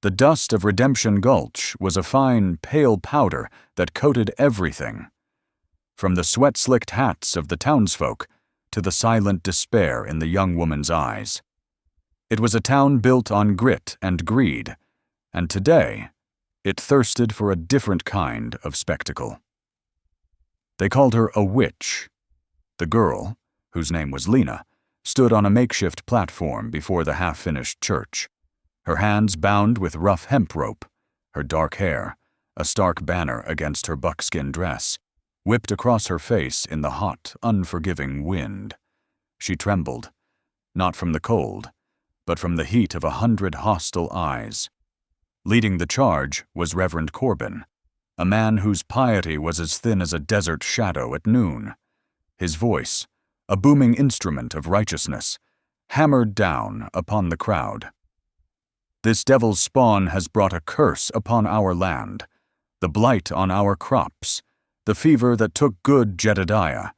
The dust of Redemption Gulch was a fine, pale powder that coated everything, from the sweat-slicked hats of the townsfolk to the silent despair in the young woman's eyes. It was a town built on grit and greed, and today it thirsted for a different kind of spectacle. They called her a witch. The girl, whose name was Lena, stood on a makeshift platform before the half-finished church, her hands bound with rough hemp rope, her dark hair, a stark banner against her buckskin dress, whipped across her face in the hot, unforgiving wind. She trembled, not from the cold, but from the heat of 100 hostile eyes. Leading the charge was Reverend Corbin, a man whose piety was as thin as a desert shadow at noon. His voice, a booming instrument of righteousness, hammered down upon the crowd. This devil's spawn has brought a curse upon our land, the blight on our crops, the fever that took good Jedodiah.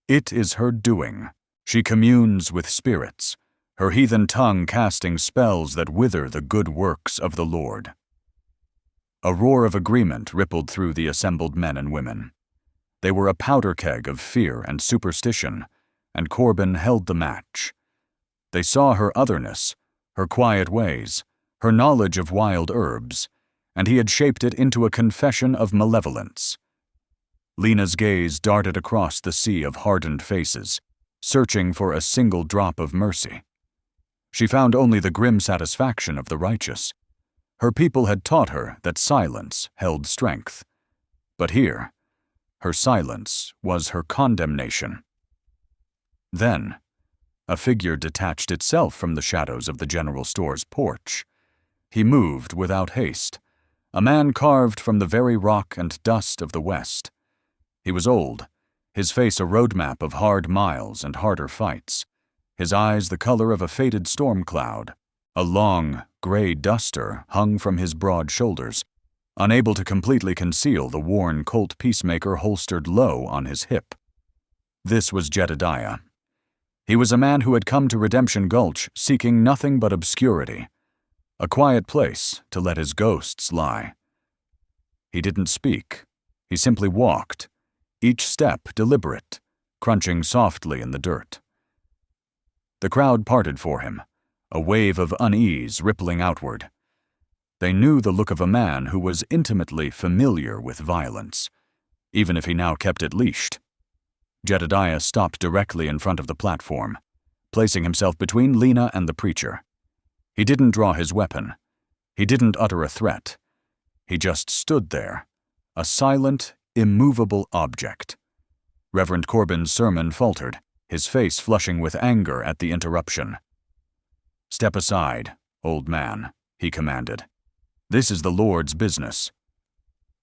It is her doing. She communes with spirits, her heathen tongue casting spells that wither the good works of the Lord. A roar of agreement rippled through the assembled men and women. They were a powder keg of fear and superstition, and Corbin held the match. They saw her otherness, her quiet ways, her knowledge of wild herbs, and he had shaped it into a confession of malevolence. Lena's gaze darted across the sea of hardened faces, searching for a single drop of mercy. She found only the grim satisfaction of the righteous. Her people had taught her that silence held strength. But here, her silence was her condemnation. Then, a figure detached itself from the shadows of the general store's porch. He moved without haste, a man carved from the very rock and dust of the West. He was old, his face a roadmap of hard miles and harder fights, his eyes the color of a faded storm cloud. A long, gray duster hung from his broad shoulders, unable to completely conceal the worn Colt peacemaker holstered low on his hip. This was Jedodiah. He was a man who had come to Redemption Gulch seeking nothing but obscurity, a quiet place to let his ghosts lie. He didn't speak. He simply walked, each step deliberate, crunching softly in the dirt. The crowd parted for him, a wave of unease rippling outward. They knew the look of a man who was intimately familiar with violence, even if he now kept it leashed. Jedodiah stopped directly in front of the platform, placing himself between Lena and the preacher. He didn't draw his weapon. He didn't utter a threat. He just stood there, a silent, immovable object. Reverend Corbin's sermon faltered, his face flushing with anger at the interruption. "Step aside, old man," he commanded. "This is the Lord's business."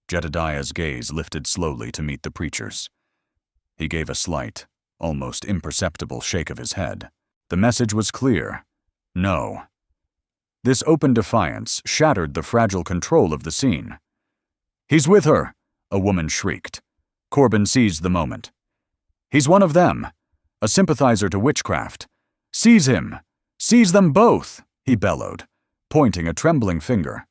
Jedodiah's gaze lifted slowly to meet the preacher's. He gave a slight, almost imperceptible shake of his head. The message was clear. No. This open defiance shattered the fragile control of the scene. "He's with her!" a woman shrieked. Corbin seized the moment. "He's one of them, a sympathizer to witchcraft. Seize him! Seize them both!" he bellowed, pointing a trembling finger.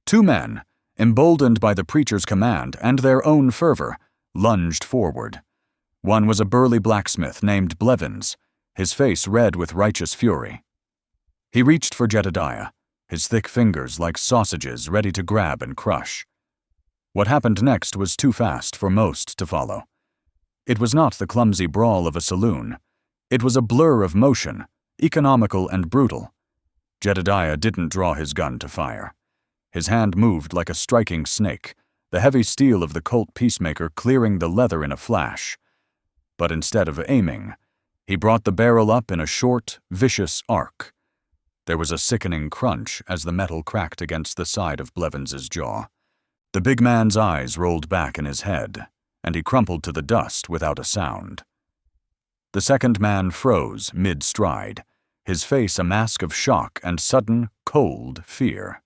Two men, emboldened by the preacher's command and their own fervor, lunged forward. One was a burly blacksmith named Blevins, his face red with righteous fury. He reached for Jedodiah, his thick fingers like sausages ready to grab and crush. What happened next was too fast for most to follow. It was not the clumsy brawl of a saloon. It was a blur of motion, economical and brutal. Jedodiah didn't draw his gun to fire. His hand moved like a striking snake, the heavy steel of the Colt peacemaker clearing the leather in a flash. But instead of aiming, he brought the barrel up in a short, vicious arc. There was a sickening crunch as the metal cracked against the side of Blevins's jaw. The big man's eyes rolled back in his head, and he crumpled to the dust without a sound. The second man froze mid-stride, his face a mask of shock and sudden, cold fear.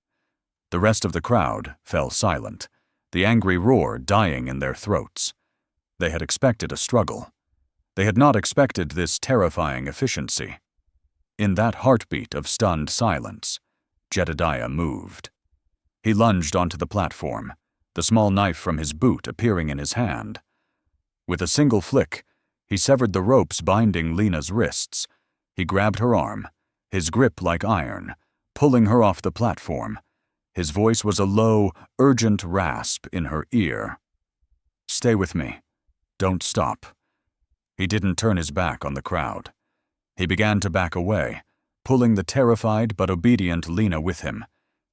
The rest of the crowd fell silent, the angry roar dying in their throats. They had expected a struggle. They had not expected this terrifying efficiency. In that heartbeat of stunned silence, Jedodiah moved. He lunged onto the platform, the small knife from his boot appearing in his hand. With a single flick, he severed the ropes binding Lena's wrists. He grabbed her arm, his grip like iron, pulling her off the platform. His voice was a low, urgent rasp in her ear. "Stay with me. Don't stop." He didn't turn his back on the crowd. He began to back away, pulling the terrified but obedient Lena with him,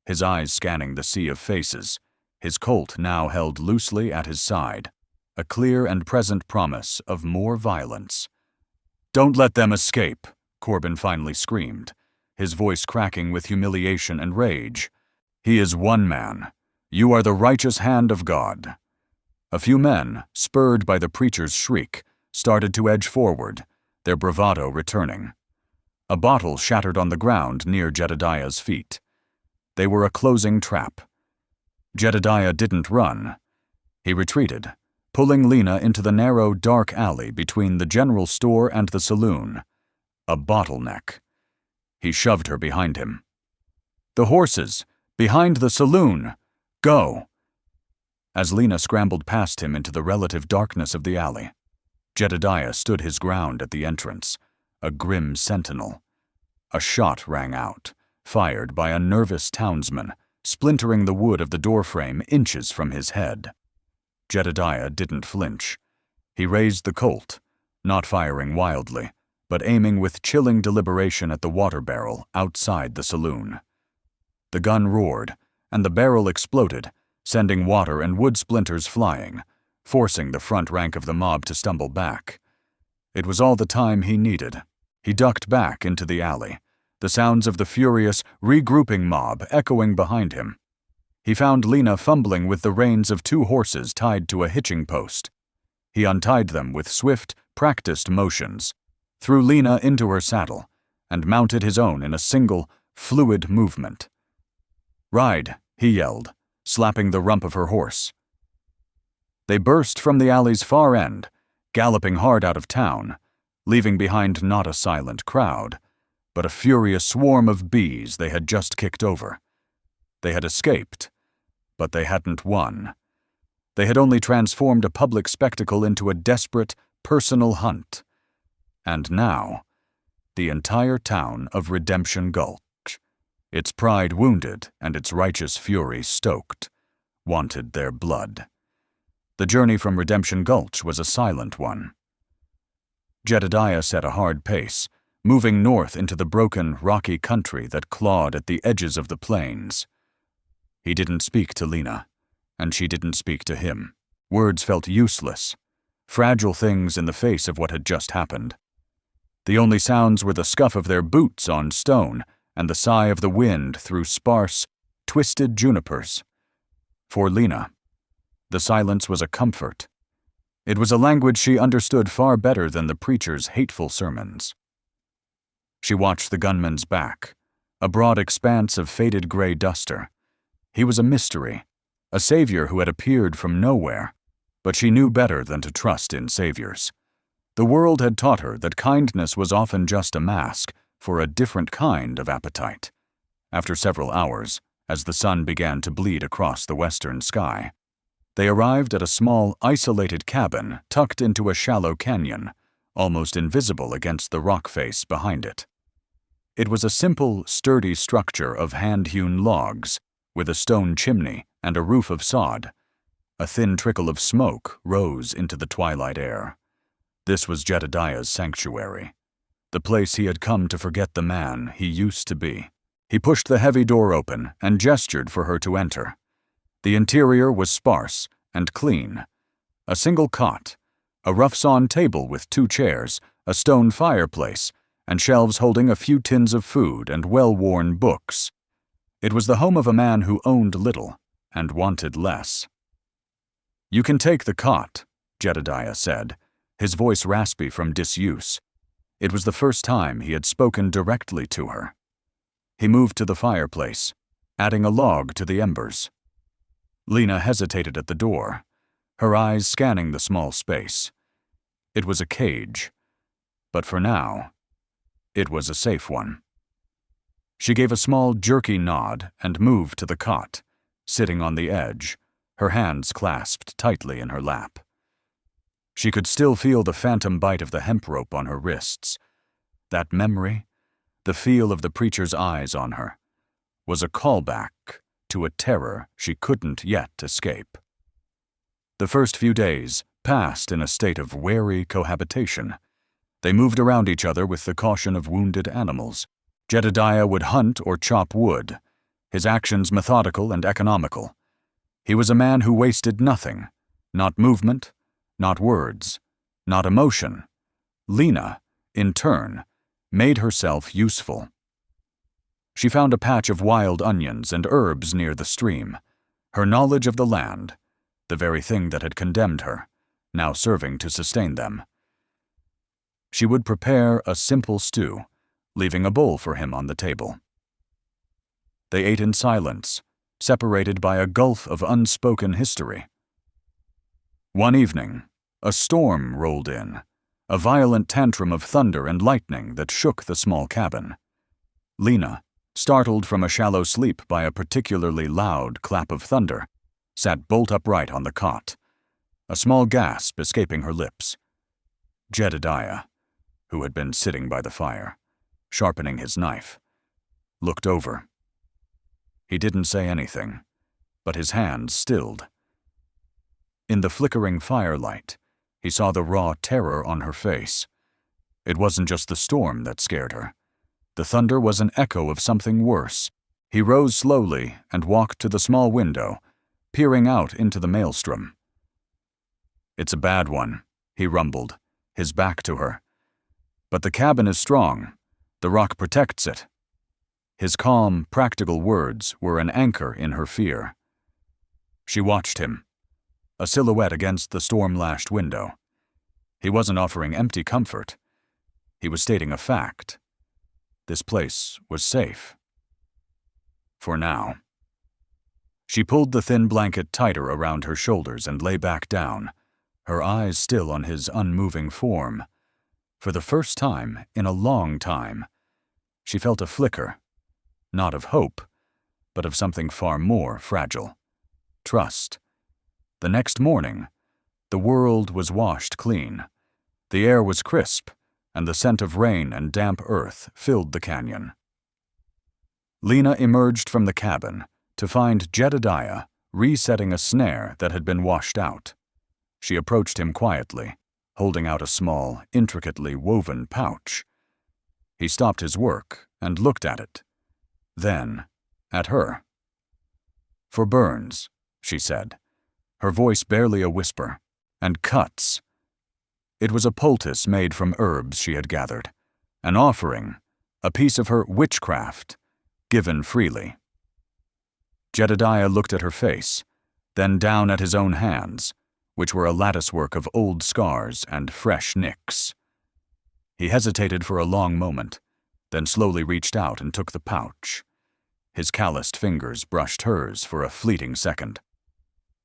his eyes scanning the sea of faces, his Colt now held loosely at his side, a clear and present promise of more violence. "Don't let them escape," Corbin finally screamed, his voice cracking with humiliation and rage. "He is one man. You are the righteous hand of God." A few men, spurred by the preacher's shriek, started to edge forward, their bravado returning. A bottle shattered on the ground near Jedodiah's feet. They were a closing trap. Jedodiah didn't run. He retreated, pulling Lena into the narrow, dark alley between the general store and the saloon. A bottleneck. He shoved her behind him. "The horses! Behind the saloon! Go!" As Lena scrambled past him into the relative darkness of the alley, Jedodiah stood his ground at the entrance, a grim sentinel. A shot rang out, fired by a nervous townsman, splintering the wood of the doorframe inches from his head. Jedodiah didn't flinch. He raised the Colt, not firing wildly, but aiming with chilling deliberation at the water barrel outside the saloon. The gun roared, and the barrel exploded, sending water and wood splinters flying, forcing the front rank of the mob to stumble back. It was all the time he needed. He ducked back into the alley, the sounds of the furious, regrouping mob echoing behind him. He found Lena fumbling with the reins of two horses tied to a hitching post. He untied them with swift, practiced motions, threw Lena into her saddle, and mounted his own in a single, fluid movement. "Ride," he yelled, slapping the rump of her horse. They burst from the alley's far end, galloping hard out of town, leaving behind not a silent crowd, but a furious swarm of bees they had just kicked over. They had escaped, but they hadn't won. They had only transformed a public spectacle into a desperate, personal hunt. And now, the entire town of Redemption Gulch, its pride wounded and its righteous fury stoked, wanted their blood. The journey from Redemption Gulch was a silent one. Jedodiah set a hard pace, moving north into the broken, rocky country that clawed at the edges of the plains. He didn't speak to Lena, and she didn't speak to him. Words felt useless, fragile things in the face of what had just happened. The only sounds were the scuff of their boots on stone and the sigh of the wind through sparse, twisted junipers. For Lena, the silence was a comfort. It was a language she understood far better than the preacher's hateful sermons. She watched the gunman's back, a broad expanse of faded gray duster. He was a mystery, a savior who had appeared from nowhere, but she knew better than to trust in saviors. The world had taught her that kindness was often just a mask for a different kind of appetite. After several hours, as the sun began to bleed across the western sky, they arrived at a small, isolated cabin tucked into a shallow canyon, almost invisible against the rock face behind it. It was a simple, sturdy structure of hand-hewn logs, with a stone chimney and a roof of sod. A thin trickle of smoke rose into the twilight air. This was Jedodiah's sanctuary, the place he had come to forget the man he used to be. He pushed the heavy door open and gestured for her to enter. The interior was sparse and clean. A single cot, a rough-sawn table with 2 chairs, a stone fireplace, and shelves holding a few tins of food and well-worn books. It was the home of a man who owned little and wanted less. "You can take the cot," Jedodiah said, his voice raspy from disuse. It was the first time he had spoken directly to her. He moved to the fireplace, adding a log to the embers. Lena hesitated at the door, her eyes scanning the small space. It was a cage, but for now, it was a safe one. She gave a small, jerky nod and moved to the cot, sitting on the edge, her hands clasped tightly in her lap. She could still feel the phantom bite of the hemp rope on her wrists. That memory, the feel of the preacher's eyes on her, was a callback to a terror she couldn't yet escape. The first few days passed in a state of wary cohabitation. They moved around each other with the caution of wounded animals. Jedodiah would hunt or chop wood, his actions methodical and economical. He was a man who wasted nothing, not movement, not words, not emotion. Lena, in turn, made herself useful. She found a patch of wild onions and herbs near the stream. Her knowledge of the land, the very thing that had condemned her, now serving to sustain them. She would prepare a simple stew, leaving a bowl for him on the table. They ate in silence, separated by a gulf of unspoken history. One evening, a storm rolled in, a violent tantrum of thunder and lightning that shook the small cabin. Lena, startled from a shallow sleep by a particularly loud clap of thunder, sat bolt upright on the cot, a small gasp escaping her lips. Jedodiah, who had been sitting by the fire, sharpening his knife, looked over. He didn't say anything, but his hands stilled. In the flickering firelight, he saw the raw terror on her face. It wasn't just the storm that scared her. The thunder was an echo of something worse. He rose slowly and walked to the small window, peering out into the maelstrom. "It's a bad one," he rumbled, his back to her. "But the cabin is strong. The rock protects it." His calm, practical words were an anchor in her fear. She watched him, a silhouette against the storm-lashed window. He wasn't offering empty comfort. He was stating a fact. This place was safe. For now. She pulled the thin blanket tighter around her shoulders and lay back down, her eyes still on his unmoving form. For the first time in a long time, she felt a flicker, not of hope, but of something far more fragile. Trust. The next morning, the world was washed clean. The air was crisp, and the scent of rain and damp earth filled the canyon. Lena emerged from the cabin to find Jedodiah resetting a snare that had been washed out. She approached him quietly, holding out a small, intricately woven pouch. He stopped his work and looked at it, then at her. "For burns," she said, her voice barely a whisper, "and cuts." It was a poultice made from herbs she had gathered, an offering, a piece of her witchcraft, given freely. Jedodiah looked at her face, then down at his own hands, which were a latticework of old scars and fresh nicks. He hesitated for a long moment, then slowly reached out and took the pouch. His calloused fingers brushed hers for a fleeting second.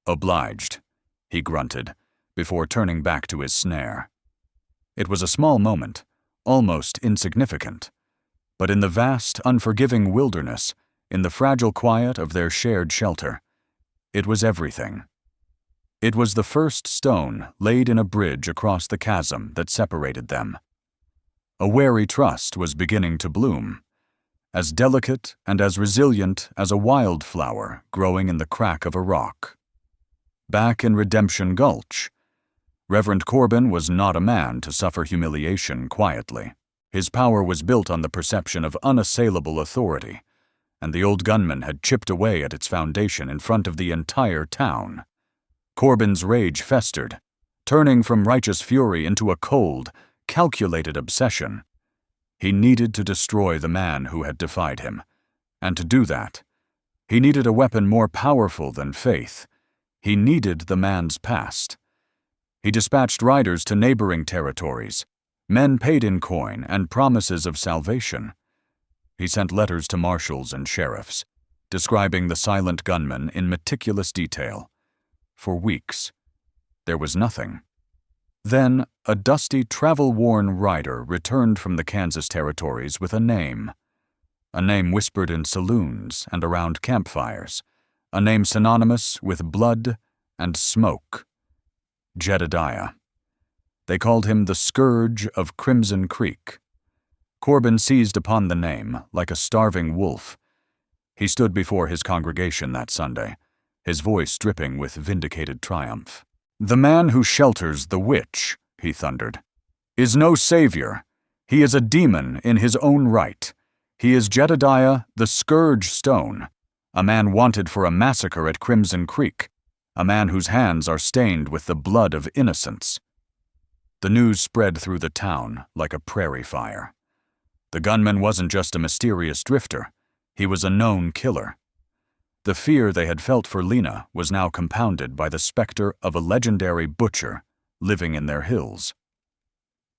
"Obliged," he grunted, before turning back to his snare. It was a small moment, almost insignificant, but in the vast, unforgiving wilderness, in the fragile quiet of their shared shelter, it was everything. It was the first stone laid in a bridge across the chasm that separated them. A wary trust was beginning to bloom, as delicate and as resilient as a wildflower growing in the crack of a rock. Back in Redemption Gulch, Reverend Corbin was not a man to suffer humiliation quietly. His power was built on the perception of unassailable authority, and the old gunman had chipped away at its foundation in front of the entire town. Corbin's rage festered, turning from righteous fury into a cold, calculated obsession. He needed to destroy the man who had defied him, and to do that, he needed a weapon more powerful than faith. He needed the man's past. He dispatched riders to neighboring territories, men paid in coin and promises of salvation. He sent letters to marshals and sheriffs, describing the silent gunman in meticulous detail. For weeks, there was nothing. Then, a dusty, travel-worn rider returned from the Kansas territories with a name whispered in saloons and around campfires, a name synonymous with blood and smoke. Jedodiah. They called him the Scourge of Crimson Creek. Corbin seized upon the name like a starving wolf. He stood before his congregation that Sunday, his voice dripping with vindicated triumph. "The man who shelters the witch," he thundered, "is no savior. He is a demon in his own right. He is Jedodiah the Scourge Stone, a man wanted for a massacre at Crimson Creek, a man whose hands are stained with the blood of innocents." The news spread through the town like a prairie fire. The gunman wasn't just a mysterious drifter, he was a known killer. The fear they had felt for Lena was now compounded by the specter of a legendary butcher living in their hills.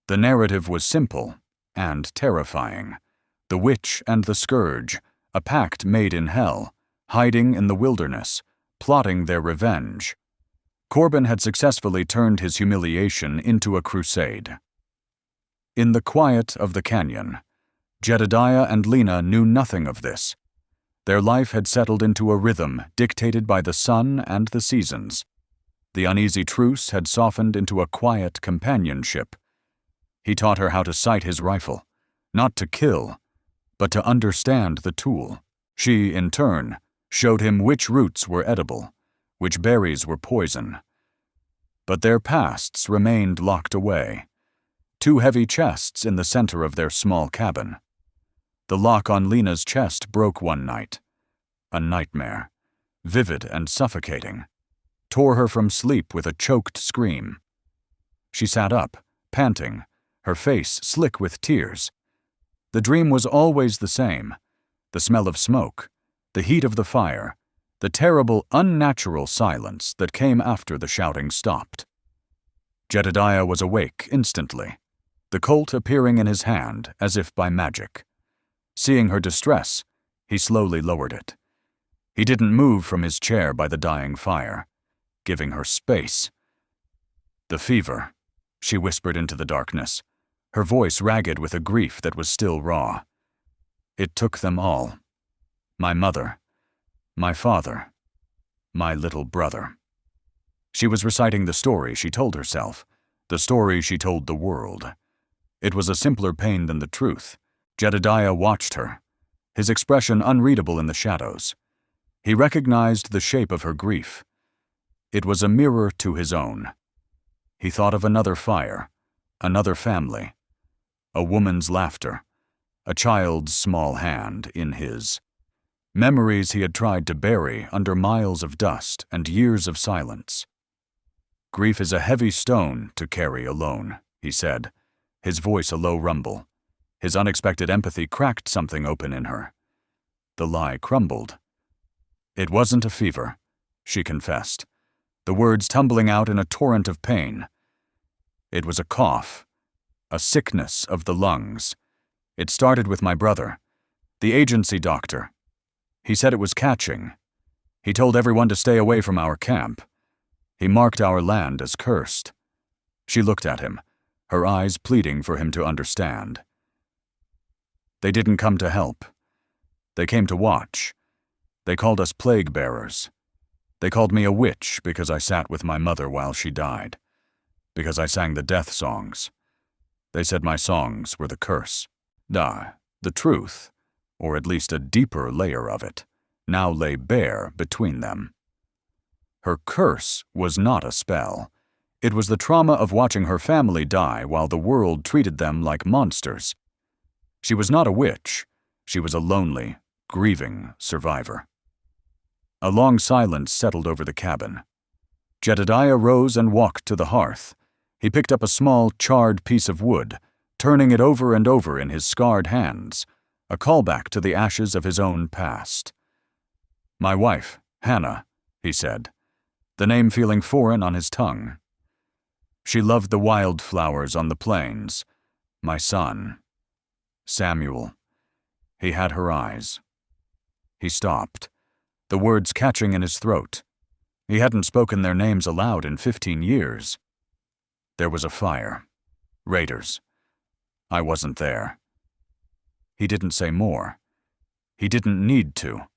The narrative was simple and terrifying. The witch and the scourge, a pact made in hell, hiding in the wilderness, plotting their revenge. Corbin had successfully turned his humiliation into a crusade. In the quiet of the canyon, Jedodiah and Lena knew nothing of this. Their life had settled into a rhythm dictated by the sun and the seasons. The uneasy truce had softened into a quiet companionship. He taught her how to sight his rifle, not to kill, but to understand the tool. She, in turn, showed him which roots were edible, which berries were poison. But their pasts remained locked away, two heavy chests in the center of their small cabin. The lock on Lena's chest broke one night. A nightmare, vivid and suffocating, tore her from sleep with a choked scream. She sat up, panting, her face slick with tears. The dream was always the same: the smell of smoke, the heat of the fire, the terrible, unnatural silence that came after the shouting stopped. Jedodiah was awake instantly, the Colt appearing in his hand as if by magic. Seeing her distress, he slowly lowered it. He didn't move from his chair by the dying fire, giving her space. "The fever," she whispered into the darkness, her voice ragged with a grief that was still raw. "It took them all. My mother, my father, my little brother." She was reciting the story she told herself, the story she told the world. It was a simpler pain than the truth. Jedodiah watched her, his expression unreadable in the shadows. He recognized the shape of her grief. It was a mirror to his own. He thought of another fire, another family, a woman's laughter, a child's small hand in his. Memories he had tried to bury under miles of dust and years of silence. "Grief is a heavy stone to carry alone," he said, his voice a low rumble. His unexpected empathy cracked something open in her. The lie crumbled. "It wasn't a fever," she confessed, the words tumbling out in a torrent of pain. "It was a cough, a sickness of the lungs. It started with my brother, the agency doctor. He said it was catching. He told everyone to stay away from our camp. He marked our land as cursed." She looked at him, her eyes pleading for him to understand. "They didn't come to help. They came to watch. They called us plague bearers. They called me a witch because I sat with my mother while she died, because I sang the death songs. They said my songs were the curse. The truth, or at least a deeper layer of it, now lay bare between them. Her curse was not a spell. It was the trauma of watching her family die while the world treated them like monsters. She was not a witch. She was a lonely, grieving survivor." A long silence settled over the cabin. Jedodiah rose and walked to the hearth. He picked up a small, charred piece of wood, turning it over and over in his scarred hands, a callback to the ashes of his own past. "My wife, Hannah," he said, the name feeling foreign on his tongue. "She loved the wildflowers on the plains. My son, Samuel." He had her eyes. He stopped, the words catching in his throat. He hadn't spoken their names aloud in 15 years. "There was a fire. Raiders. I wasn't there." He didn't say more. He didn't need to.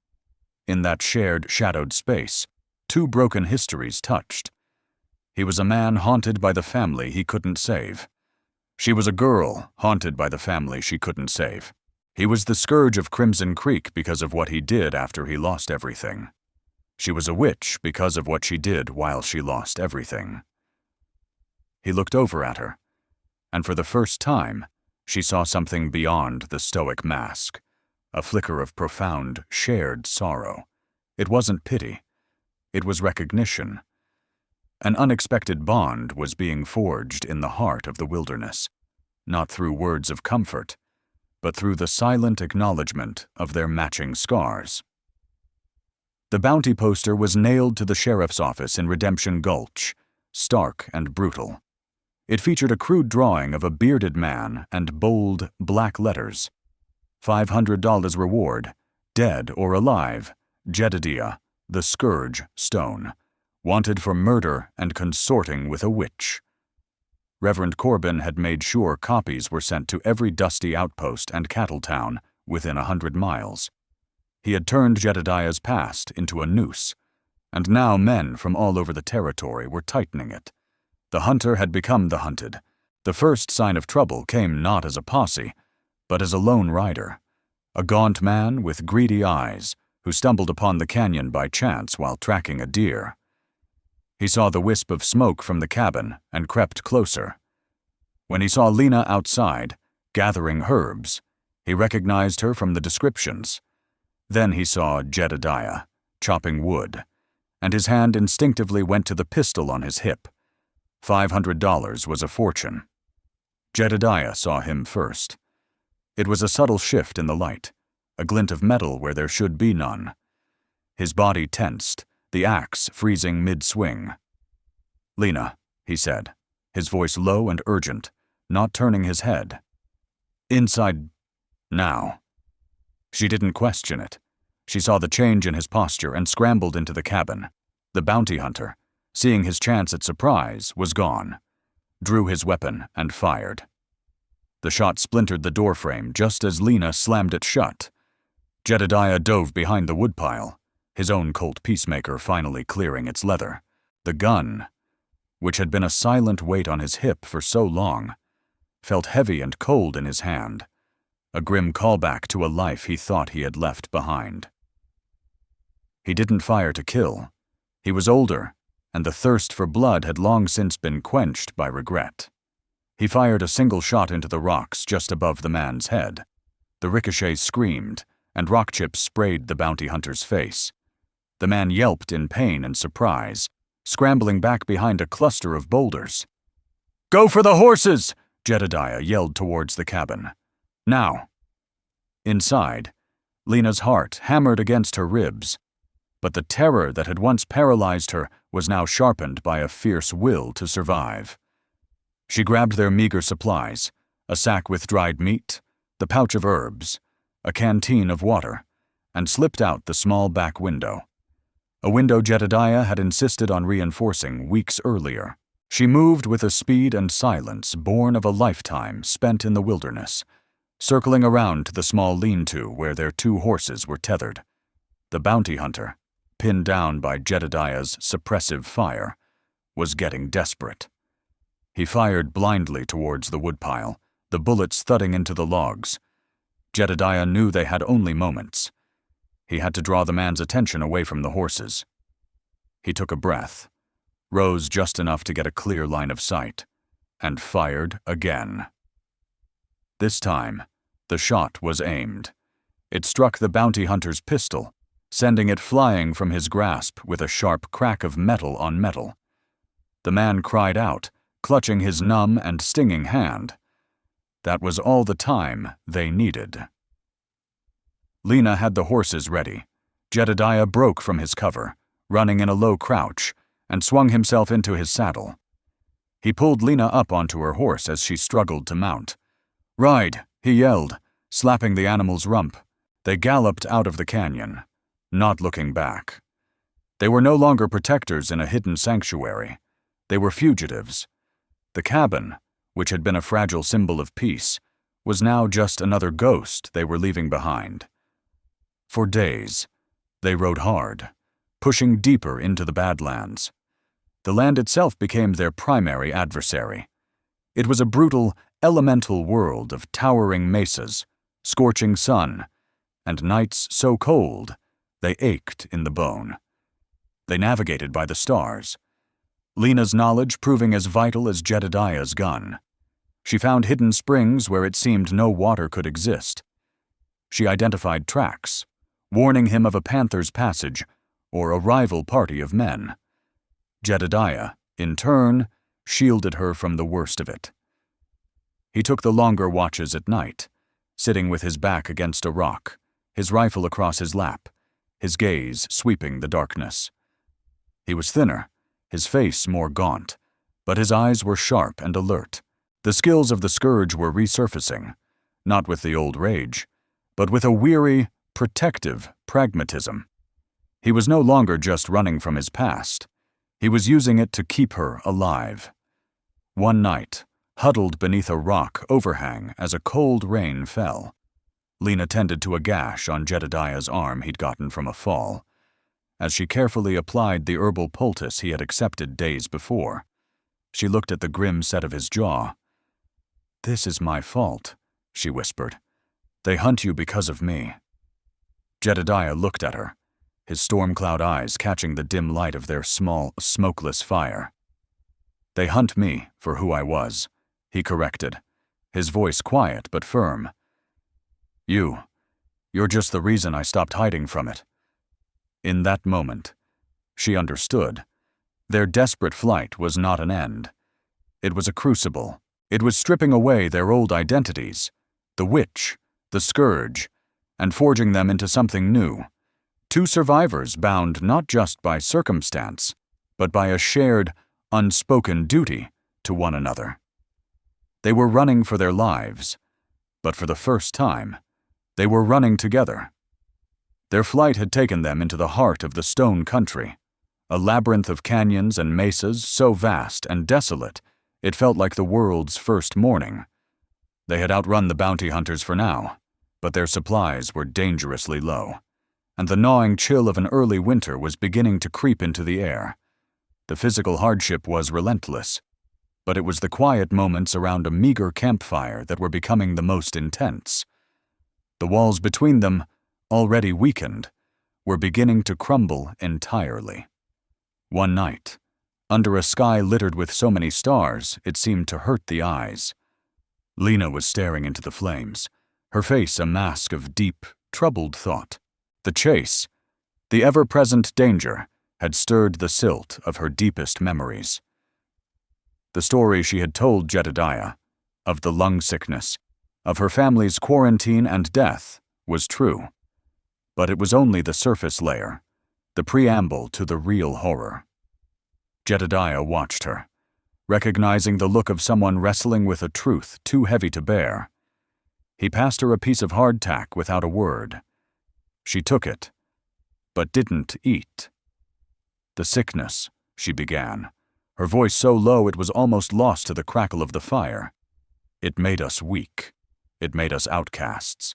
In that shared, shadowed space, two broken histories touched. He was a man haunted by the family he couldn't save. She was a girl haunted by the family she couldn't save. He was the scourge of Crimson Creek because of what he did after he lost everything. She was a witch because of what she did while she lost everything. He looked over at her, and for the first time, she saw something beyond the stoic mask, a flicker of profound, shared sorrow. It wasn't pity. It was recognition. An unexpected bond was being forged in the heart of the wilderness, not through words of comfort, but through the silent acknowledgement of their matching scars. The bounty poster was nailed to the sheriff's office in Redemption Gulch, stark and brutal. It featured a crude drawing of a bearded man and bold, black letters. $500 reward, dead or alive, Jedodiah, the Scourge Stone, wanted for murder and consorting with a witch. Reverend Corbin had made sure copies were sent to every dusty outpost and cattle town within 100 miles. He had turned Jedodiah's past into a noose, and now men from all over the territory were tightening it. The hunter had become the hunted. The first sign of trouble came not as a posse, but as a lone rider, a gaunt man with greedy eyes who stumbled upon the canyon by chance while tracking a deer. He saw the wisp of smoke from the cabin and crept closer. When he saw Lena outside, gathering herbs, he recognized her from the descriptions. Then he saw Jedodiah, chopping wood, and his hand instinctively went to the pistol on his hip. $500 was a fortune. Jedodiah saw him first. It was a subtle shift in the light, a glint of metal where there should be none. His body tensed, the axe freezing mid-swing. "Lena," he said, his voice low and urgent, not turning his head. "Inside now." She didn't question it. She saw the change in his posture and scrambled into the cabin. The bounty hunter, seeing his chance at surprise, was gone, drew his weapon and fired. The shot splintered the doorframe just as Lena slammed it shut. Jedodiah dove behind the woodpile, his own Colt Peacemaker finally clearing its leather. The gun, which had been a silent weight on his hip for so long, felt heavy and cold in his hand, a grim callback to a life he thought he had left behind. He didn't fire to kill. He was older, and the thirst for blood had long since been quenched by regret. He fired a single shot into the rocks just above the man's head. The ricochet screamed, and rock chips sprayed the bounty hunter's face. The man yelped in pain and surprise, scrambling back behind a cluster of boulders. "Go for the horses!" Jedodiah yelled towards the cabin. "Now!" Inside, Lena's heart hammered against her ribs, but the terror that had once paralyzed her was now sharpened by a fierce will to survive. She grabbed their meager supplies, a sack with dried meat, the pouch of herbs, a canteen of water, and slipped out the small back window. A window Jedodiah had insisted on reinforcing weeks earlier. She moved with a speed and silence born of a lifetime spent in the wilderness, circling around to the small lean-to where their two horses were tethered. The bounty hunter, pinned down by Jedodiah's suppressive fire, was getting desperate. He fired blindly towards the woodpile, the bullets thudding into the logs. Jedodiah knew they had only moments. He had to draw the man's attention away from the horses. He took a breath, rose just enough to get a clear line of sight, and fired again. This time, the shot was aimed. It struck the bounty hunter's pistol, sending it flying from his grasp with a sharp crack of metal on metal. The man cried out, clutching his numb and stinging hand. That was all the time they needed. Lena had the horses ready. Jedodiah broke from his cover, running in a low crouch, and swung himself into his saddle. He pulled Lena up onto her horse as she struggled to mount. "Ride," he yelled, slapping the animal's rump. They galloped out of the canyon, not looking back. They were no longer protectors in a hidden sanctuary. They were fugitives. The cabin, which had been a fragile symbol of peace, was now just another ghost they were leaving behind. For days, They rode hard, pushing deeper into the Badlands. The land itself became their primary adversary. It was a brutal, elemental world of towering mesas, scorching sun, and nights so cold they ached in the bone. They navigated by the stars, Lena's knowledge proving as vital as Jedodiah's gun. She found hidden springs where it seemed no water could exist. She identified tracks, warning him of a panther's passage or a rival party of men. Jedodiah, in turn, shielded her from the worst of it. He took the longer watches at night, sitting with his back against a rock, his rifle across his lap, his gaze sweeping the darkness. He was thinner, his face more gaunt, but his eyes were sharp and alert. The skills of the scourge were resurfacing, not with the old rage, but with a weary, protective pragmatism. He was no longer just running from his past. He was using it to keep her alive. One night, huddled beneath a rock overhang as a cold rain fell, Lena tended to a gash on Jedodiah's arm he'd gotten from a fall. As she carefully applied the herbal poultice he had accepted days before, she looked at the grim set of his jaw. "This is my fault," she whispered. "They hunt you because of me." Jedodiah looked at her, his storm cloud eyes catching the dim light of their small, smokeless fire. "They hunt me for who I was," he corrected, his voice quiet but firm. You're just the reason I stopped hiding from it." In that moment, she understood. Their desperate flight was not an end. It was a crucible. It was stripping away their old identities, the witch, the scourge, and forging them into something new. Two survivors bound not just by circumstance, but by a shared, unspoken duty to one another. They were running for their lives, but for the first time, they were running together. Their flight had taken them into the heart of the Stone Country, a labyrinth of canyons and mesas so vast and desolate it felt like the world's first morning. They had outrun the bounty hunters for now, but their supplies were dangerously low, and the gnawing chill of an early winter was beginning to creep into the air. The physical hardship was relentless, but it was the quiet moments around a meager campfire that were becoming the most intense. The walls between them, already weakened, were beginning to crumble entirely. One night, under a sky littered with so many stars it seemed to hurt the eyes, Lena was staring into the flames, her face a mask of deep, troubled thought. The chase, the ever-present danger, had stirred the silt of her deepest memories. The story she had told Jedodiah, of the lung sickness, of her family's quarantine and death, was true. But it was only the surface layer, the preamble to the real horror. Jedodiah watched her, recognizing the look of someone wrestling with a truth too heavy to bear. He passed her a piece of hardtack without a word. She took it, but didn't eat. "The sickness," she began, her voice so low it was almost lost to the crackle of the fire. "It made us weak. It made us outcasts.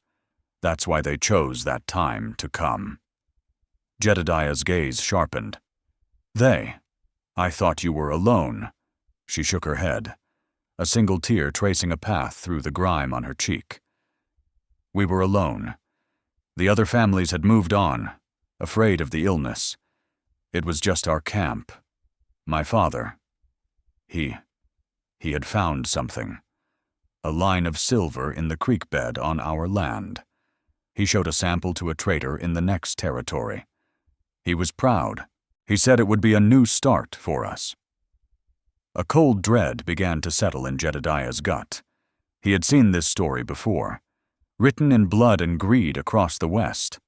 That's why they chose that time to come." Jedodiah's gaze sharpened. I thought you were alone." She shook her head, a single tear tracing a path through the grime on her cheek. "We were alone. The other families had moved on, afraid of the illness. It was just our camp. My father, he had found something. A line of silver in the creek bed on our land. He showed a sample to a trader in the next territory. He was proud. He said it would be a new start for us." A cold dread began to settle in Jedodiah's gut. He had seen this story before, written in blood and greed across the West.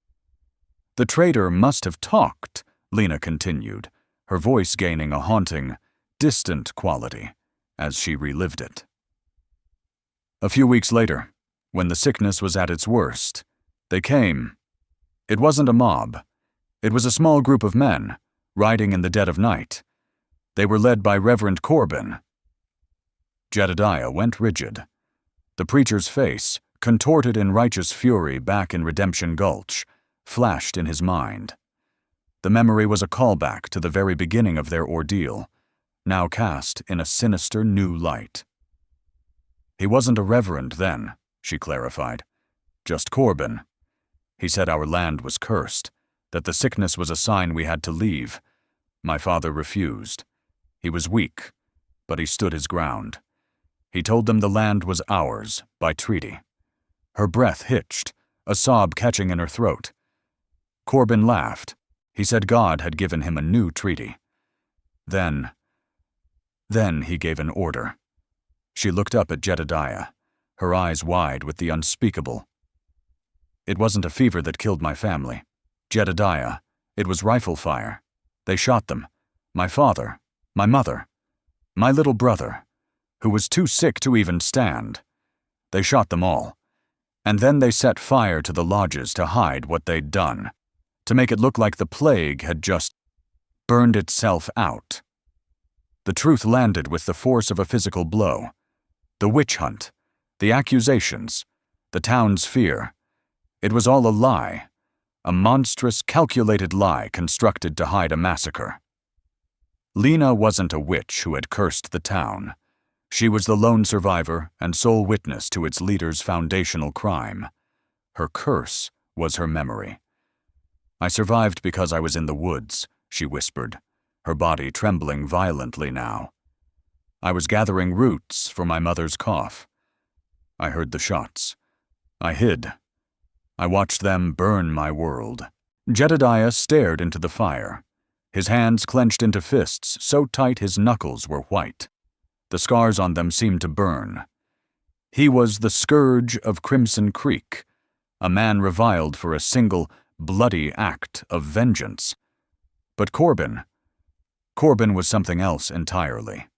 "The trader must have talked," Lena continued, her voice gaining a haunting, distant quality as she relived it. A few weeks later, when the sickness was at its worst, they came. It wasn't a mob. It was a small group of men, riding in the dead of night. They were led by Reverend Corbin. Jedodiah went rigid. The preacher's face, contorted in righteous fury back in Redemption Gulch, flashed in his mind. The memory was a callback to the very beginning of their ordeal, now cast in a sinister new light. "He wasn't a reverend then," she clarified. "Just Corbin. He said our land was cursed, that the sickness was a sign we had to leave. My father refused. He was weak, but he stood his ground. He told them the land was ours, by treaty." Her breath hitched, a sob catching in her throat. Corbin laughed. He said God had given him a new treaty. Then he gave an order. She looked up at Jedodiah, her eyes wide with the unspeakable. "It wasn't a fever that killed my family. Jedodiah, it was rifle fire. They shot them. My father, my mother, my little brother, who was too sick to even stand. They shot them all. And then they set fire to the lodges to hide what they'd done, to make it look like the plague had just burned itself out. The truth landed with the force of a physical blow. The witch hunt, the accusations, the town's fear. It was all a lie, a monstrous, calculated lie constructed to hide a massacre. Lena wasn't a witch who had cursed the town. She was the lone survivor and sole witness to its leader's foundational crime. Her curse was her memory. "I survived because I was in the woods," she whispered, her body trembling violently now. "I was gathering roots for my mother's cough. I heard the shots. I hid. I watched them burn my world." Jedodiah stared into the fire, his hands clenched into fists so tight his knuckles were white. The scars on them seemed to burn. He was the scourge of Crimson Creek, a man reviled for a single, bloody act of vengeance. But Corbin was something else entirely.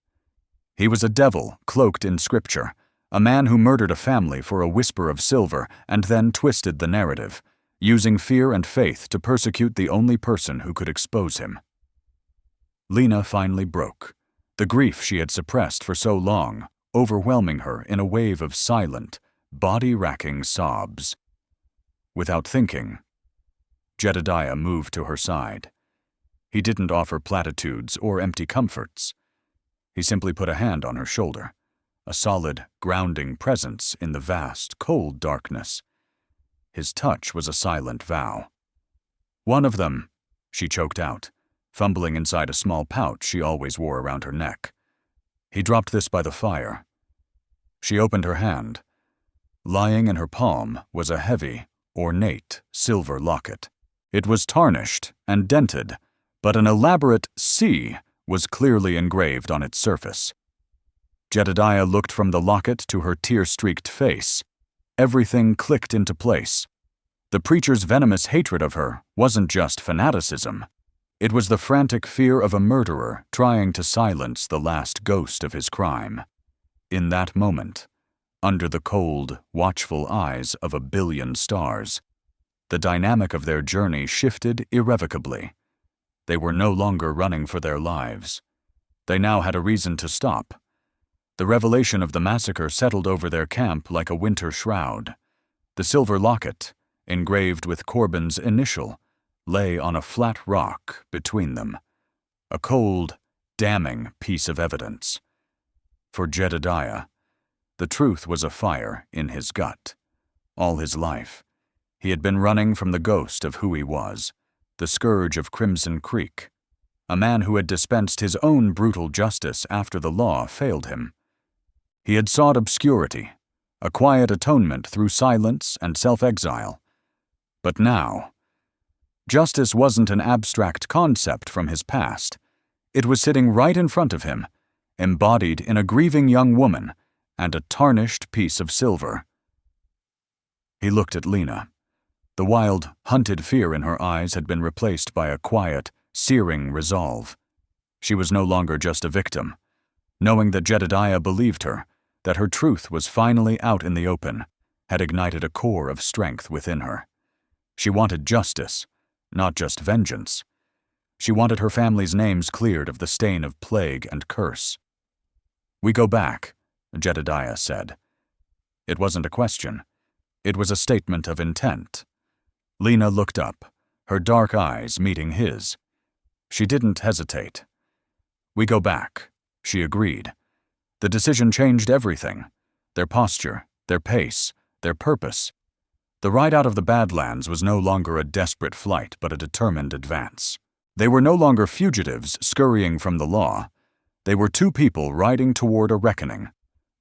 He was a devil cloaked in scripture, a man who murdered a family for a whisper of silver and then twisted the narrative, using fear and faith to persecute the only person who could expose him. Lena finally broke, the grief she had suppressed for so long overwhelming her in a wave of silent, body-racking sobs. Without thinking, Jedodiah moved to her side. He didn't offer platitudes or empty comforts. He simply put a hand on her shoulder, a solid, grounding presence in the vast, cold darkness. His touch was a silent vow. "One of them," she choked out, fumbling inside a small pouch she always wore around her neck. "He dropped this by the fire." She opened her hand. Lying in her palm was a heavy, ornate silver locket. It was tarnished and dented, but an elaborate C was clearly engraved on its surface. Jedodiah looked from the locket to her tear-streaked face. Everything clicked into place. The preacher's venomous hatred of her wasn't just fanaticism. It was the frantic fear of a murderer trying to silence the last ghost of his crime. In that moment, under the cold, watchful eyes of a billion stars, the dynamic of their journey shifted irrevocably. They were no longer running for their lives. They now had a reason to stop. The revelation of the massacre settled over their camp like a winter shroud. The silver locket, engraved with Corbin's initial, lay on a flat rock between them, a cold, damning piece of evidence. For Jedodiah, the truth was a fire in his gut. All his life, he had been running from the ghost of who he was, the scourge of Crimson Creek, a man who had dispensed his own brutal justice after the law failed him. He had sought obscurity, a quiet atonement through silence and self-exile. But now, justice wasn't an abstract concept from his past. It was sitting right in front of him, embodied in a grieving young woman and a tarnished piece of silver. He looked at Lena. The wild, hunted fear in her eyes had been replaced by a quiet, searing resolve. She was no longer just a victim. Knowing that Jedodiah believed her, that her truth was finally out in the open, had ignited a core of strength within her. She wanted justice, not just vengeance. She wanted her family's names cleared of the stain of plague and curse. "We go back," Jedodiah said. It wasn't a question. It was a statement of intent. Lena looked up, her dark eyes meeting his. She didn't hesitate. "We go back," she agreed. The decision changed everything. Their posture, their pace, their purpose. The ride out of the Badlands was no longer a desperate flight, but a determined advance. They were no longer fugitives scurrying from the law. They were two people riding toward a reckoning,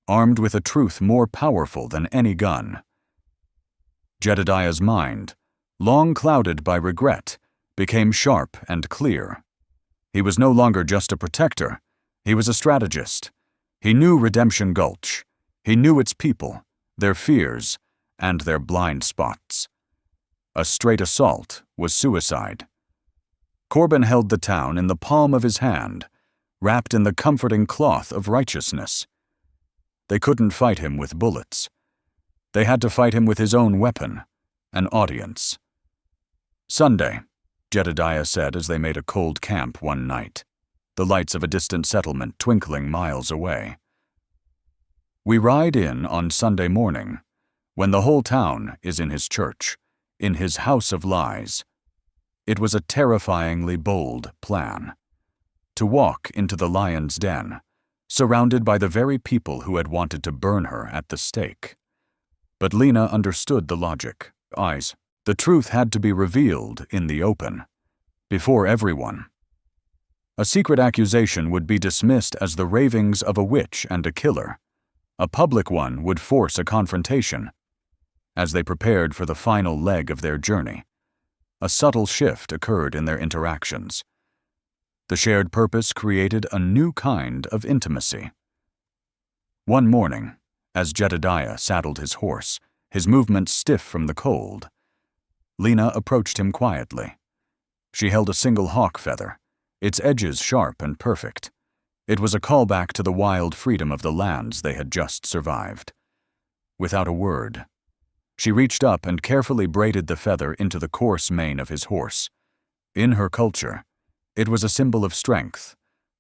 armed with a truth more powerful than any gun. Jedodiah's mind, long clouded by regret, became sharp and clear. He was no longer just a protector. He was a strategist. He knew Redemption Gulch. He knew its people, their fears, and their blind spots. A straight assault was suicide. Corbin held the town in the palm of his hand, wrapped in the comforting cloth of righteousness. They couldn't fight him with bullets. They had to fight him with his own weapon, an audience. "Sunday," Jedodiah said as they made a cold camp one night, the lights of a distant settlement twinkling miles away. "We ride in on Sunday morning, when the whole town is in his church, in his house of lies." It was a terrifyingly bold plan. To walk into the lion's den, surrounded by the very people who had wanted to burn her at the stake. But Lena understood the logic. The truth had to be revealed in the open, before everyone. A secret accusation would be dismissed as the ravings of a witch and a killer. A public one would force a confrontation. As they prepared for the final leg of their journey, a subtle shift occurred in their interactions. The shared purpose created a new kind of intimacy. One morning, as Jedodiah saddled his horse, his movements stiff from the cold, Lena approached him quietly. She held a single hawk feather, its edges sharp and perfect. It was a callback to the wild freedom of the lands they had just survived. Without a word, she reached up and carefully braided the feather into the coarse mane of his horse. In her culture, it was a symbol of strength,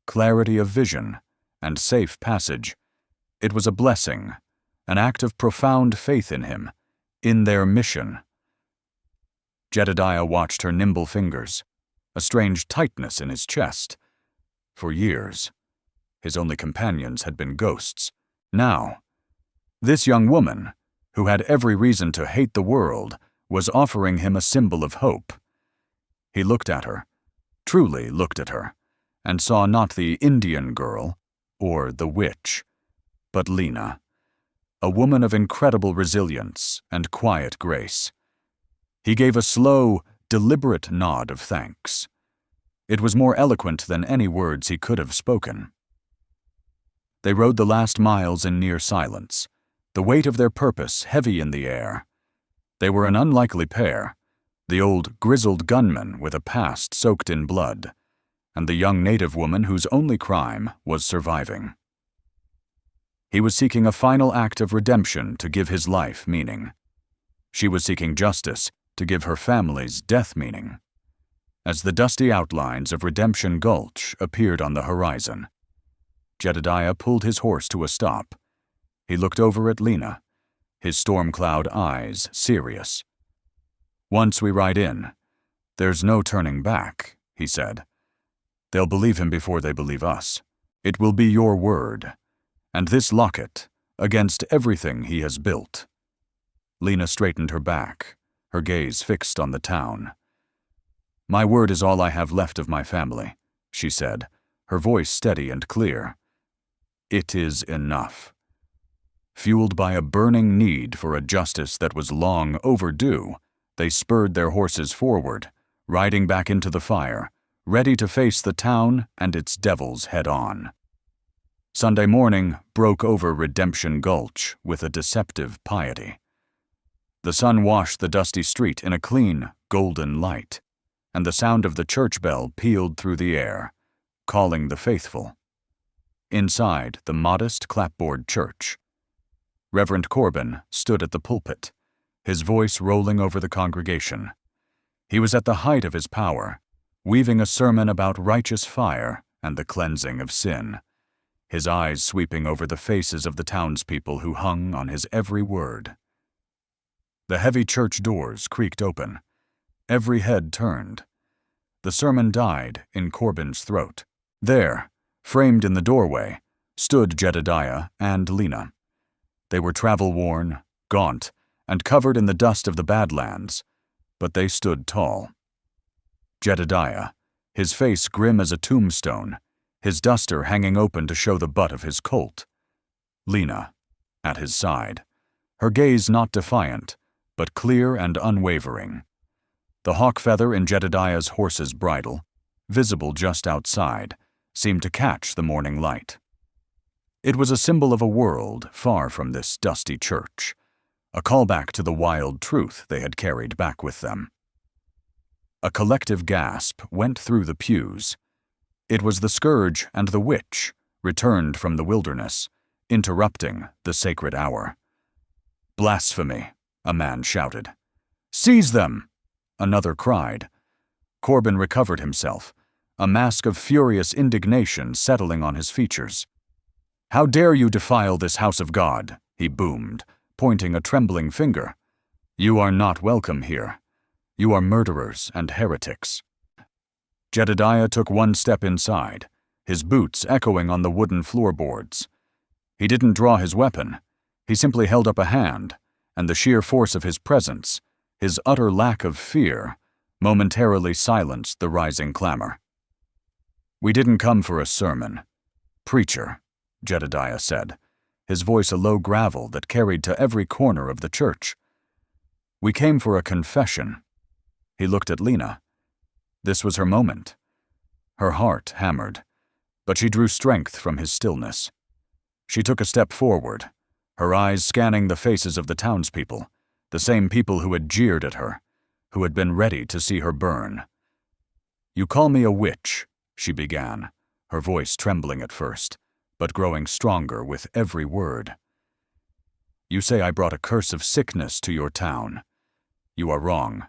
clarity of vision, and safe passage. It was a blessing, an act of profound faith in him, in their mission. Jedodiah watched her nimble fingers, a strange tightness in his chest. For years, his only companions had been ghosts. Now, this young woman, who had every reason to hate the world, was offering him a symbol of hope. He looked at her, truly looked at her, and saw not the Indian girl or the witch, but Lena, a woman of incredible resilience and quiet grace. He gave a slow, deliberate nod of thanks. It was more eloquent than any words he could have spoken. They rode the last miles in near silence, the weight of their purpose heavy in the air. They were an unlikely pair, the old grizzled gunman with a past soaked in blood, and the young native woman whose only crime was surviving. He was seeking a final act of redemption to give his life meaning. She was seeking justice to give her family's death meaning. As the dusty outlines of Redemption Gulch appeared on the horizon, Jedodiah pulled his horse to a stop. He looked over at Lena, his storm-cloud eyes serious. "Once we ride in, there's no turning back," he said. "They'll believe him before they believe us. It will be your word, and this locket, against everything he has built." Lena straightened her back, her gaze fixed on the town. "My word is all I have left of my family," she said, her voice steady and clear. "It is enough." Fueled by a burning need for a justice that was long overdue, they spurred their horses forward, riding back into the fire, ready to face the town and its devils head-on. Sunday morning broke over Redemption Gulch with a deceptive piety. The sun washed the dusty street in a clean, golden light, and the sound of the church bell pealed through the air, calling the faithful. Inside the modest clapboard church, Reverend Corbin stood at the pulpit, his voice rolling over the congregation. He was at the height of his power, weaving a sermon about righteous fire and the cleansing of sin, his eyes sweeping over the faces of the townspeople who hung on his every word. The heavy church doors creaked open, Every head turned. The sermon died in Corbin's throat. There, framed in the doorway, stood Jedodiah and Lena. They were travel-worn, gaunt, and covered in the dust of the Badlands, but they stood tall. Jedodiah, his face grim as a tombstone, his duster hanging open to show the butt of his Colt. Lena, at his side, her gaze not defiant, but clear and unwavering. The hawk feather in Jedodiah's horse's bridle, visible just outside, seemed to catch the morning light. It was a symbol of a world far from this dusty church, a callback to the wild truth they had carried back with them. A collective gasp went through the pews. It was the scourge and the witch, returned from the wilderness, interrupting the sacred hour. "Blasphemy," a man shouted. "Seize them!" another cried. Corbin recovered himself, a mask of furious indignation settling on his features. "How dare you defile this house of God?" he boomed, pointing a trembling finger. "You are not welcome here. You are murderers and heretics." Jedodiah took one step inside, his boots echoing on the wooden floorboards. He didn't draw his weapon. He simply held up a hand, and the sheer force of his presence, his utter lack of fear, momentarily silenced the rising clamor. "We didn't come for a sermon. Preacher," Jedodiah said, his voice a low gravel that carried to every corner of the church. "We came for a confession." He looked at Lena. This was her moment. Her heart hammered, but she drew strength from his stillness. She took a step forward, her eyes scanning the faces of the townspeople, the same people who had jeered at her, who had been ready to see her burn. "You call me a witch," she began, her voice trembling at first, but growing stronger with every word. "You say I brought a curse of sickness to your town. You are wrong.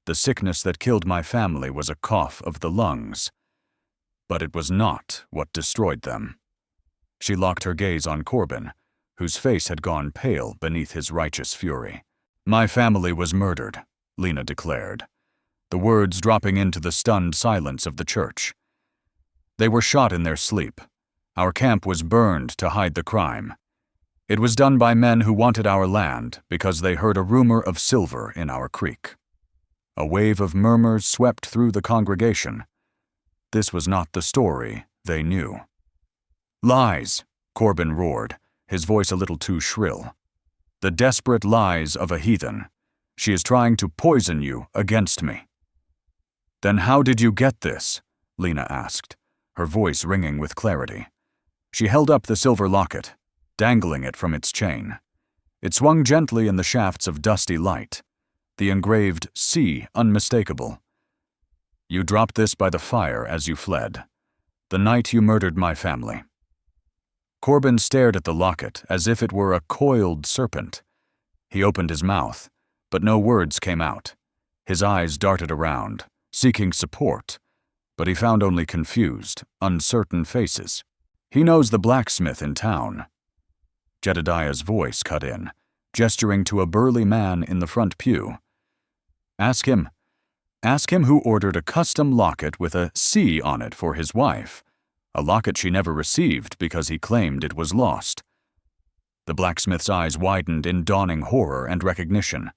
The sickness that killed my family was a cough of the lungs. But it was not what destroyed them." She locked her gaze on Corbin, whose face had gone pale beneath his righteous fury. "My family was murdered," Lena declared, the words dropping into the stunned silence of the church. "They were shot in their sleep. Our camp was burned to hide the crime. It was done by men who wanted our land because they heard a rumor of silver in our creek." A wave of murmurs swept through the congregation. This was not the story they knew. "Lies," Corbin roared, his voice a little too shrill. "The desperate lies of a heathen. She is trying to poison you against me." "Then how did you get this?" Lena asked, her voice ringing with clarity. She held up the silver locket, dangling it from its chain. It swung gently in the shafts of dusty light, the engraved C unmistakable. "You dropped this by the fire as you fled, the night you murdered my family." Corbin stared at the locket as if it were a coiled serpent. He opened his mouth, but no words came out. His eyes darted around, seeking support, but he found only confused, uncertain faces. "He knows the blacksmith in town." Jedodiah's voice cut in, gesturing to a burly man in the front pew. Ask him who ordered a custom locket with a C on it for his wife, a locket she never received because he claimed it was lost." The blacksmith's eyes widened in dawning horror and recognition.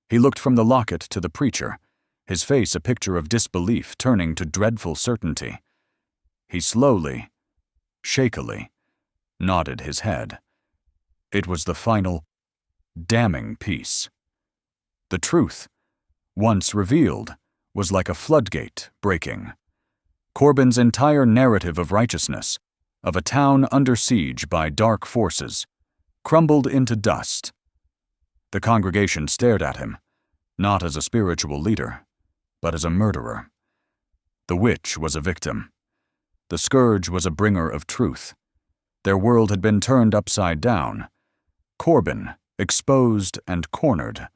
He looked from the locket to the preacher, his face a picture of disbelief turning to dreadful certainty. He slowly, shakily, nodded his head. It was the final, damning piece. The truth, once revealed, was like a floodgate breaking. Corbin's entire narrative of righteousness, of a town under siege by dark forces, crumbled into dust. The congregation stared at him, not as a spiritual leader, but as a murderer. The witch was a victim. The scourge was a bringer of truth. Their world had been turned upside down. Corbin, exposed and cornered,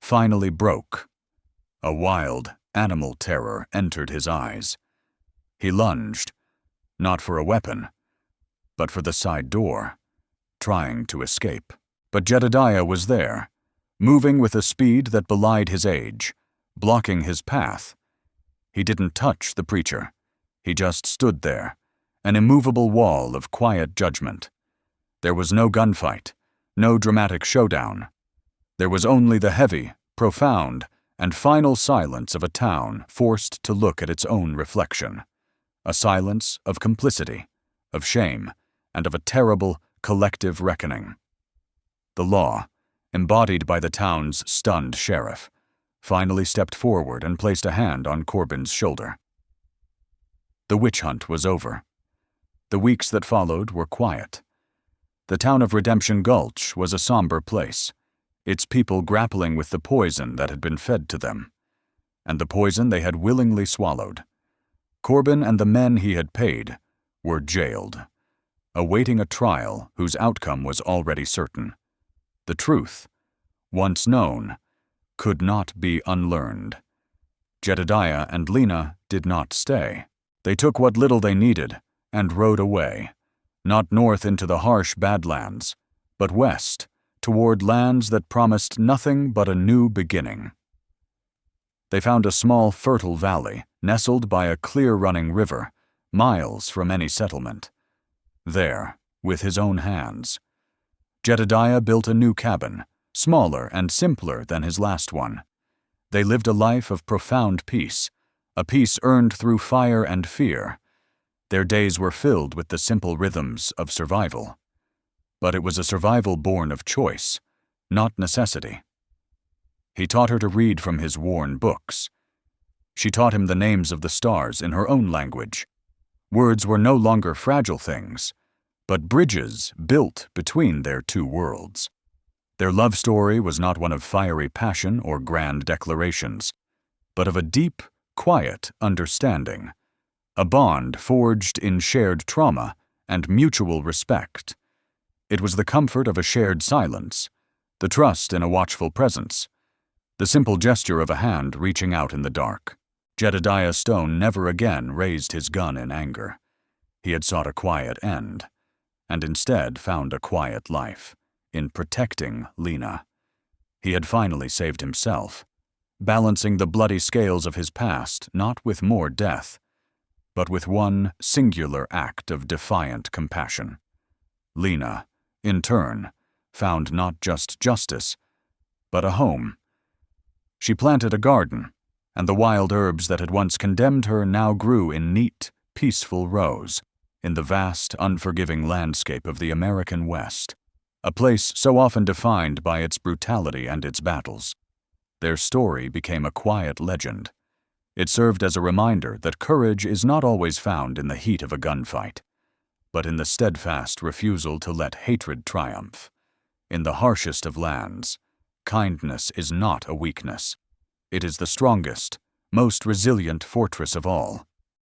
finally broke. A wild, animal terror entered his eyes. He lunged, not for a weapon, but for the side door, trying to escape. But Jedodiah was there, moving with a speed that belied his age, blocking his path. He didn't touch the preacher. He just stood there, an immovable wall of quiet judgment. There was no gunfight, no dramatic showdown. There was only the heavy, profound, and final silence of a town forced to look at its own reflection. A silence of complicity, of shame, and of a terrible, collective reckoning. The law, embodied by the town's stunned sheriff, finally stepped forward and placed a hand on Corbin's shoulder. The witch hunt was over. The weeks that followed were quiet. The town of Redemption Gulch was a somber place, its people grappling with the poison that had been fed to them, and the poison they had willingly swallowed. Corbin and the men he had paid were jailed, awaiting a trial whose outcome was already certain. The truth, once known, could not be unlearned. Jedodiah and Lena did not stay. They took what little they needed and rode away, not north into the harsh Badlands, but west, toward lands that promised nothing but a new beginning. They found a small, fertile valley, nestled by a clear-running river, miles from any settlement. There, with his own hands, Jedodiah built a new cabin, smaller and simpler than his last one. They lived a life of profound peace, a peace earned through fire and fear. Their days were filled with the simple rhythms of survival. But it was a survival born of choice, not necessity. He taught her to read from his worn books. She taught him the names of the stars in her own language. Words were no longer fragile things, but bridges built between their two worlds. Their love story was not one of fiery passion or grand declarations, but of a deep, quiet understanding, a bond forged in shared trauma and mutual respect. It was the comfort of a shared silence, the trust in a watchful presence, the simple gesture of a hand reaching out in the dark. Jedodiah Stone never again raised his gun in anger. He had sought a quiet end, and instead found a quiet life in protecting Lena. He had finally saved himself, balancing the bloody scales of his past not with more death, but with one singular act of defiant compassion. Lena, in turn, found not just justice, but a home. She planted a garden, and the wild herbs that had once condemned her now grew in neat, peaceful rows in the vast, unforgiving landscape of the American West, a place so often defined by its brutality and its battles. Their story became a quiet legend. It served as a reminder that courage is not always found in the heat of a gunfight, but in the steadfast refusal to let hatred triumph. In the harshest of lands, kindness is not a weakness. It is the strongest, most resilient fortress of all.